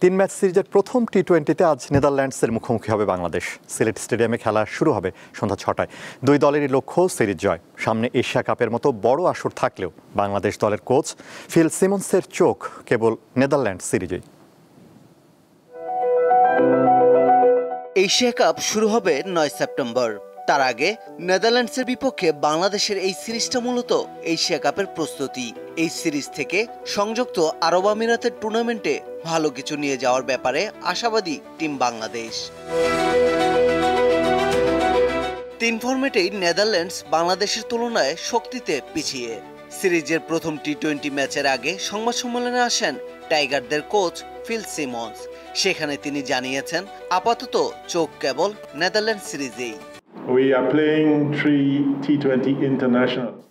তিন ম্যাচ সিরিজের প্রথম টি-20তে আজ নেদারল্যান্ডসের মুখোমুখি হবে বাংলাদেশ। সিলেট স্টেডিয়ামে খেলা শুরু হবে সন্ধ্যা 6টায়। দুই দলেরই লক্ষ্য সিরিজ জয়। সামনে এশিয়া কাপের মতো বড় আসর থাকলেও বাংলাদেশ দলের কোচ ফিল সিমন্সের চোখ কেবল নেদারল্যান্ডস সিরিজেই। এশিয়া কাপ শুরু হবে 9 সেপ্টেম্বর। তার আগে নেদারল্যান্ডসের বিপক্ষে বাংলাদেশের এই সিরিজটা মূলত এশিয়া কাপের প্রস্তুতি। এই সিরিজ থেকে সংযুক্ত আরব আমিরাতের টুর্নামেন্টে ভালো কিছু নিয়ে যাওয়ার ব্যাপারে আশাবাদী টিম বাংলাদেশ। তিন ফরম্যাটেই নেদারল্যান্ডস বাংলাদেশের তুলনায় শক্তিতে পিছিয়ে। সিরিজের প্রথম টি-20 ম্যাচের আগে সংবাদ সম্মেলনে আসেন টাইগারদের কোচ ফিল সিমন্স। সেখানে তিনি জানিয়েছেন, আপাতত চোখ কেবল নেদারল্যান্ড সিরিজেই।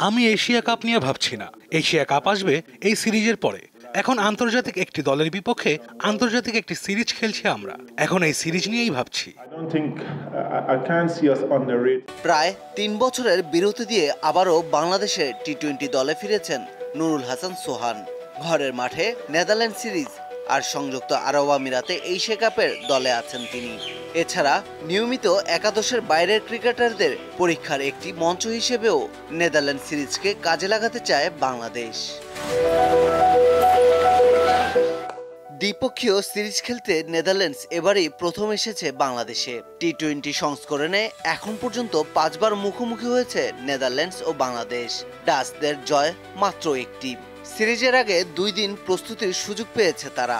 আমি এশিয়া কাপ নিয়ে ভাবছি না। এশিয়া কাপ আসবে এই সিরিজের পরে। এখন আন্তর্জাতিক একটি দলের বিপক্ষে আন্তর্জাতিক একটি সিরিজ খেলছি আমরা। এখন এই সিরিজ নিয়েই ভাবছি। প্রায় 3 বছরের বিরতি দিয়ে আবারও বাংলাদেশের টি-20 দলে ফিরেছেন নুরুল হাসান সোহান। ঘরের মাঠে নেদারল্যান্ড সিরিজ আর সংযুক্ত আরব আমিরাতে এশিয়া কাপের দলে আছেন তিনি। এছাড়া নিয়মিত একাদশের বাইরের ক্রিকেটারদের পরীক্ষার একটি মঞ্চ হিসেবেও নেদারল্যান্ড সিরিজকে কাজে লাগাতে চায় বাংলাদেশ। দ্বিপক্ষীয় সিরিজ খেলতে নেদারল্যান্ডস এবারই প্রথম এসেছে বাংলাদেশে। টি-20 সংস্করণে এখন পর্যন্ত 5 বার মুখোমুখি হয়েছে নেদারল্যান্ডস ও বাংলাদেশ। ডাচদের জয় মাত্র একটি। সিরিজের আগে 2 দিন প্রস্তুতির সুযোগ পেয়েছে তারা।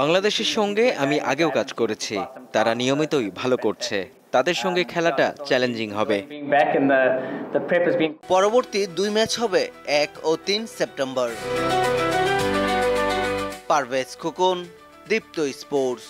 বাংলাদেশের সঙ্গে আমি আগেও কাজ করেছি। তারা নিয়মিতই ভালো করছে। তাদের সঙ্গে খেলাটা চ্যালেঞ্জিং হবে। পরবর্তী 2 ম্যাচ হবে 1 ও 3 সেপ্টেম্বর। পারভেজ খোকন, দীপ্ত স্পোর্টস।